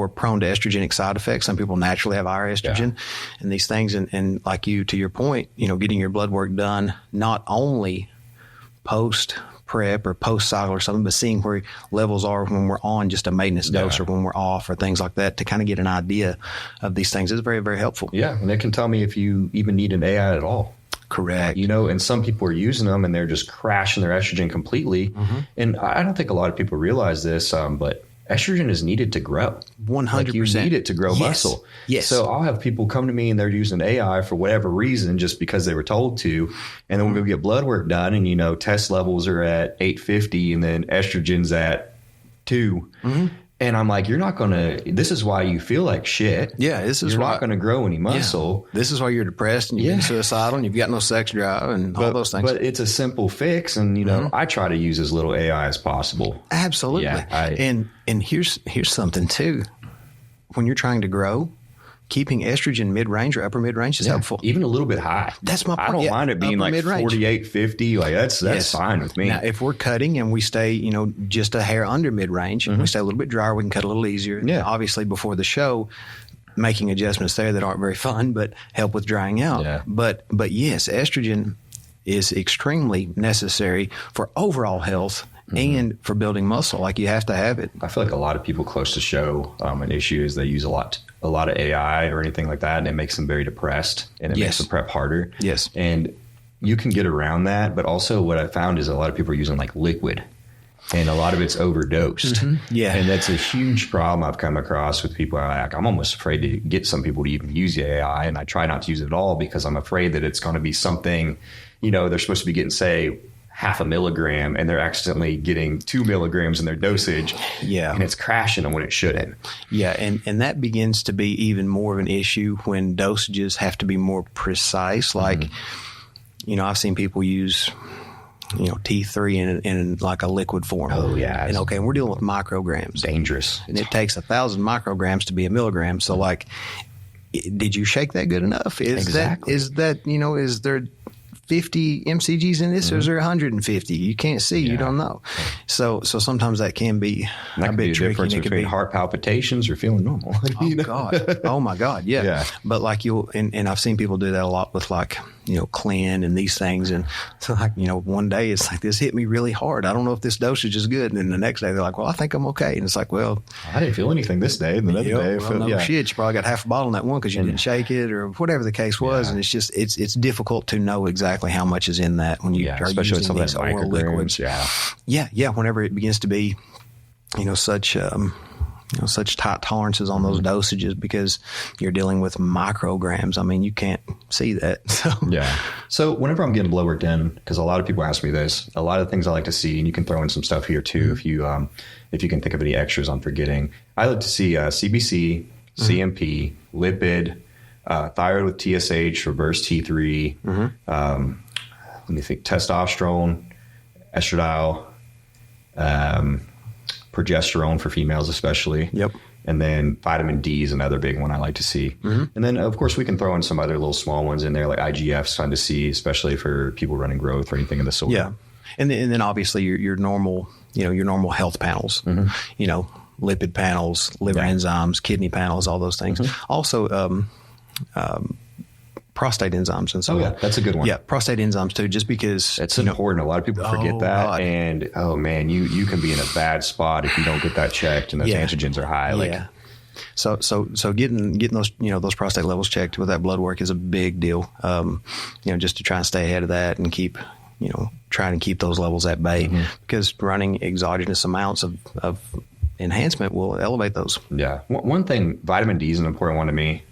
prone to estrogenic side effects. Some people naturally have higher estrogen and these things. And like you, to your point, getting your blood work done, not only post prep or post cycle or something, but seeing where levels are when we're on just a maintenance dose or when we're off or things like that to kind of get an idea of these things is very, very helpful. Yeah. And it can tell me if you even need an AI at all. Correct. And some people are using them and they're just crashing their estrogen completely. And I don't think a lot of people realize this, but estrogen is needed to grow. 100%. You need it to grow muscle. Yes. So I'll have people come to me and they're using AI for whatever reason, just because they were told to. And then we go get blood work done and, test levels are at 850 and then estrogen's at 2. And I'm like, this is why you feel like shit. Yeah, you're not going to grow any muscle. Yeah. This is why you're depressed and you've been suicidal and you've got no sex drive and all those things. But it's a simple fix. And, I try to use as little AI as possible. Absolutely. Yeah, and here's something too. When you're trying to grow, keeping estrogen mid-range or upper mid-range is helpful. Even a little bit high. That's my point. I don't mind it being like mid-range. 48, 50. Like that's fine with me. Now, if we're cutting and we stay, just a hair under mid-range and we stay a little bit drier, we can cut a little easier. Yeah. Obviously, before the show, making adjustments there that aren't very fun, but help with drying out. Yeah. But yes, estrogen is extremely necessary for overall health and for building muscle. Like you have to have it. I feel like a lot of people close to show an issue is they use a lot of AI or anything like that, and it makes them very depressed and it makes the prep harder. Yes. And you can get around that, but also what I found is a lot of people are using like liquid and a lot of it's overdosed. Yeah. And that's a huge problem I've come across with people. I'm almost afraid to get some people to even use the AI, and I try not to use it at all because I'm afraid that it's going to be something, they're supposed to be getting, say, 0.5 milligram and they're accidentally getting 2 milligrams in their dosage. Yeah. And it's crashing them when it shouldn't. Yeah. And that begins to be even more of an issue when dosages have to be more precise. Like, I've seen people use, T3 in like a liquid form. Oh, yeah. And we're dealing with micrograms. Dangerous. And it takes 1,000 micrograms to be a milligram. So like, did you shake that good enough? Is there 50 MCGs in this, or is there 150? You can't see, you don't know. So sometimes that can be a bit tricky. Difference between heart palpitations or feeling normal. God. Oh my God. Yeah. But like and I've seen people do that a lot with like, Clen and these things. And so like, one day it's like, this hit me really hard. I don't know if this dosage is good. And then the next day they're like, well, I think I'm okay. And it's like, well, I didn't feel anything this day. And the other day, shit, you probably got half a bottle in that one because you didn't shake it or whatever the case was. And it's just, it's difficult to know exactly how much is in that when you are especially using with some of these oral liquids. Yeah. Whenever it begins to be, such tight tolerances on those dosages because you're dealing with micrograms. I mean, you can't see that. So whenever I'm getting blood work done, because a lot of people ask me this, a lot of things I like to see, and you can throw in some stuff here too if you can think of any extras I'm forgetting. I like to see CBC, CMP, lipid, thyroid with TSH, reverse T3. Let me think. Testosterone, estradiol, progesterone for females especially. Yep. And then vitamin D is another big one I like to see. And then, of course, we can throw in some other little small ones in there, like IGF's fun to see, especially for people running growth or anything of the sort. Yeah. And then obviously your normal, your normal health panels, lipid panels, liver enzymes, kidney panels, all those things. Also, prostate enzymes and so on. Yeah, that's a good one. Yeah, prostate enzymes too, just because it's important. A lot of people forget that. God. And man, you can be in a bad spot if you don't get that checked and those antigens are high. So getting those those prostate levels checked with that blood work is a big deal. Just to try and stay ahead of that and keep trying to keep those levels at bay, because running exogenous amounts of enhancement will elevate those. Yeah. One thing, vitamin D is an important one to me.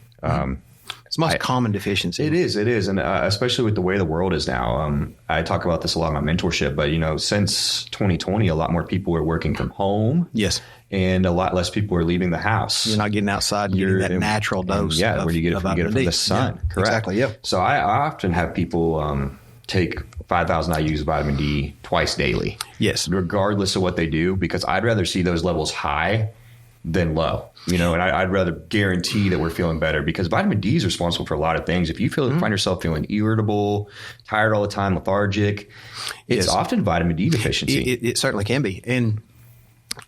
It's the most common deficiency. It is. And especially with the way the world is now. I talk about this a lot in my mentorship, but, since 2020, a lot more people are working from home. Yes. And a lot less people are leaving the house. You're not getting outside and getting that natural dose. Where do you get it from? You get it from the sun. Yeah, correct. Exactly, yeah. So I often have people take 5,000 IUs of vitamin D twice daily. Yes. Regardless of what they do, because I'd rather see those levels high than low, and I'd rather guarantee that we're feeling better, because vitamin D is responsible for a lot of things. If you find yourself feeling irritable, tired all the time, lethargic, it's often vitamin D deficiency. It certainly can be. And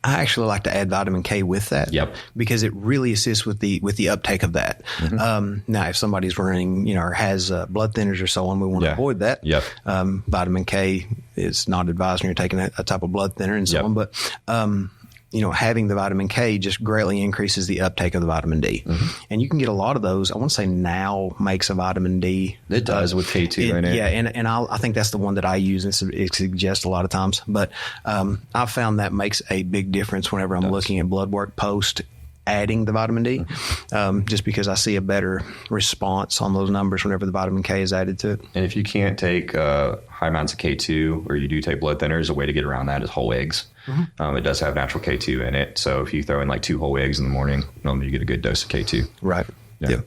I actually like to add vitamin K with that. Yep. Because it really assists with the uptake of that. Now, if somebody's running, or has blood thinners or so on, we want to avoid that. Yep. Vitamin K is not advised when you're taking a type of blood thinner and so on. But having the vitamin K just greatly increases the uptake of the vitamin D. And you can get a lot of those. I want to say Now makes a vitamin D. It does with K2 in it. Yeah, and I think that's the one that I use. It suggests a lot of times. But I've found that makes a big difference whenever I'm looking at blood work post adding the vitamin D, just because I see a better response on those numbers whenever the vitamin K is added to it. And if you can't take high amounts of K2, or you do take blood thinners, a way to get around that is whole eggs. It does have natural K2 in it. So if you throw in like 2 whole eggs in the morning, normally you get a good dose of K2. Right. Yeah.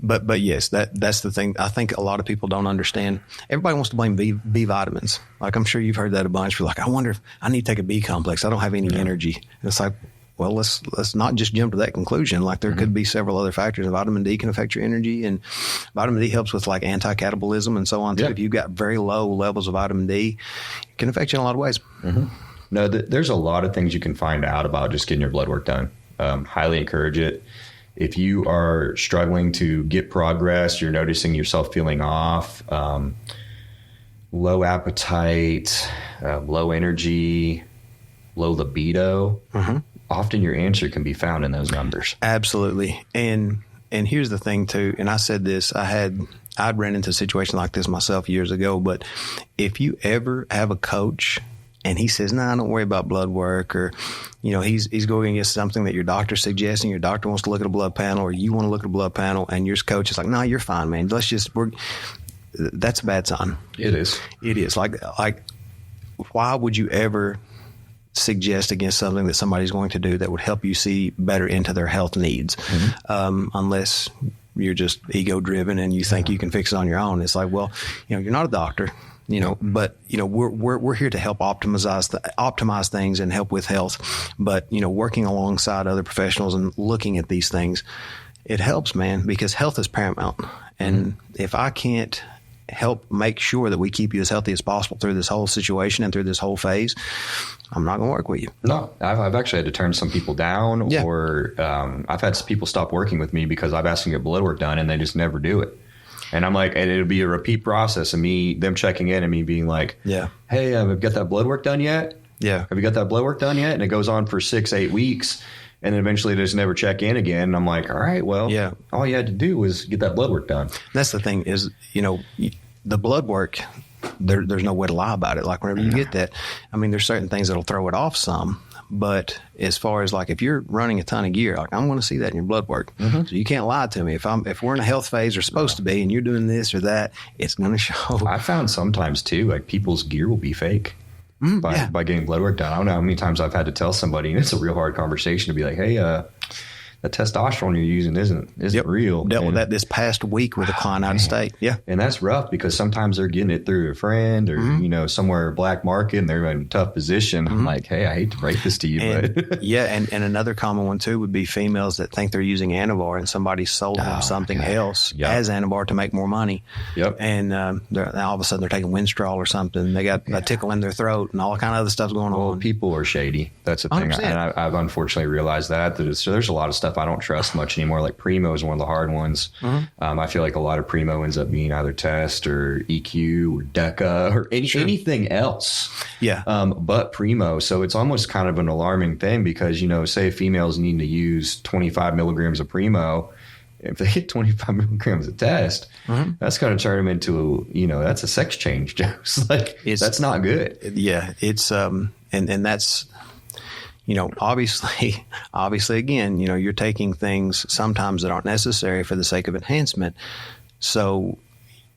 But yes, that's the thing. I think a lot of people don't understand. Everybody wants to blame B vitamins. Like, I'm sure you've heard that a bunch. You're like, I wonder if I need to take a B complex. I don't have any energy. And it's like, well, let's not just jump to that conclusion. Like, there could be several other factors. Vitamin D can affect your energy, and vitamin D helps with like anti-catabolism and so on too. Yeah. If you've got very low levels of vitamin D, it can affect you in a lot of ways. No, there's a lot of things you can find out about just getting your blood work done. Highly encourage it. If you are struggling to get progress, you're noticing yourself feeling off, low appetite, low energy, low libido, often your answer can be found in those numbers. Absolutely. And here's the thing too, and I said this, I'd ran into a situation like this myself years ago, but if you ever have a coach and he says, "Nah, don't worry about blood work," or, he's going against something that your doctor's suggesting, your doctor wants to look at a blood panel, or you want to look at a blood panel, and your coach is like, "Nah, you're fine, man. That's a bad sign." It is. It is. Like, why would you ever suggest against something that somebody's going to do that would help you see better into their health needs, unless you're just ego driven and you think you can fix it on your own? It's like, well, you're not a doctor. But we're here to help optimize things and help with health. But working alongside other professionals and looking at these things, it helps, man, because health is paramount. And if I can't help make sure that we keep you as healthy as possible through this whole situation and through this whole phase, I'm not going to work with you. No, I've actually had to turn some people down, or I've had people stop working with me because I've asked them to get blood work done and they just never do it. And I'm like, and it'll be a repeat process of them checking in and me being like, hey, have you got that blood work done yet? Yeah. Have you got that blood work done yet? And it goes on for 6-8 weeks. And then eventually they just never check in again. And I'm like, all right, well, all you had to do was get that blood work done. That's the thing is, the blood work, there's no way to lie about it. Like, whenever you get that, I mean, there's certain things that'll throw it off some. But as far as like, if you're running a ton of gear, like, I'm going to see that in your blood work. So you can't lie to me. If we're in a health phase or supposed to be, and you're doing this or that, it's going to show. I found sometimes too, like, people's gear will be fake by getting blood work done. I don't know how many times I've had to tell somebody, and it's a real hard conversation to be like, hey, that the testosterone you're using isn't real. Dealt with that this past week with a client out of state. Yeah. And that's rough because sometimes they're getting it through a friend or, you know, somewhere black market and they're in a tough position. I'm like, hey, I hate to break this to you, but and another common one too would be females that think they're using Anavar and somebody sold them something else as Anavar to make more money. Yep. And all of a sudden they're taking Winstrol or something. They got a tickle in their throat and all kind of other stuff's going on. People are shady. That's the thing. 100%. And I've unfortunately realized that there's a lot of stuff I don't trust much anymore. Like Primo is one of the hard ones. I feel like a lot of Primo ends up being either test or EQ or Deca or anything else. Yeah. But Primo. So it's almost kind of an alarming thing because, you know, say females need to use 25 milligrams of Primo. If they get 25 milligrams of test, that's going to turn them into, you know, that's a sex change dose. Like, that's not good. Yeah. It's, and that's, you know, obviously, again, you know, you're taking things sometimes that aren't necessary for the sake of enhancement. So,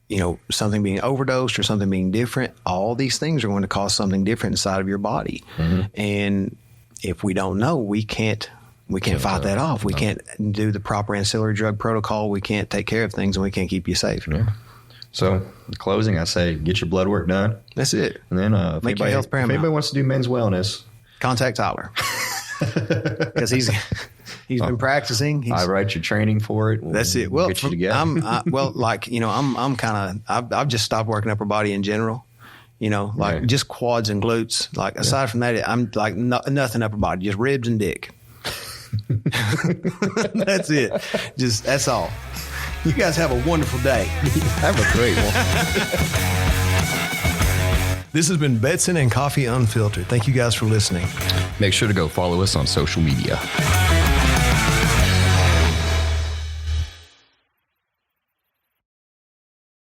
you know, something being overdosed or something being different, all these things are going to cause something different inside of your body. And if we don't know, we can't fight that off. We can't do the proper ancillary drug protocol. We can't take care of things, and we can't keep you safe. Yeah. So, in closing, I say get your blood work done. That's it. And then if anybody wants to do men's wellness, contact Tyler because he's been practicing. I write your training for it. That's it. Well, get you together. I've just stopped working upper body in general. You know, like just quads and glutes. Like aside from that, I'm like nothing upper body, just ribs and dick. That's it. That's all. You guys have a wonderful day. Have a great one. This has been Betson and Coffee Unfiltered. Thank you guys for listening. Make sure to go follow us on social media.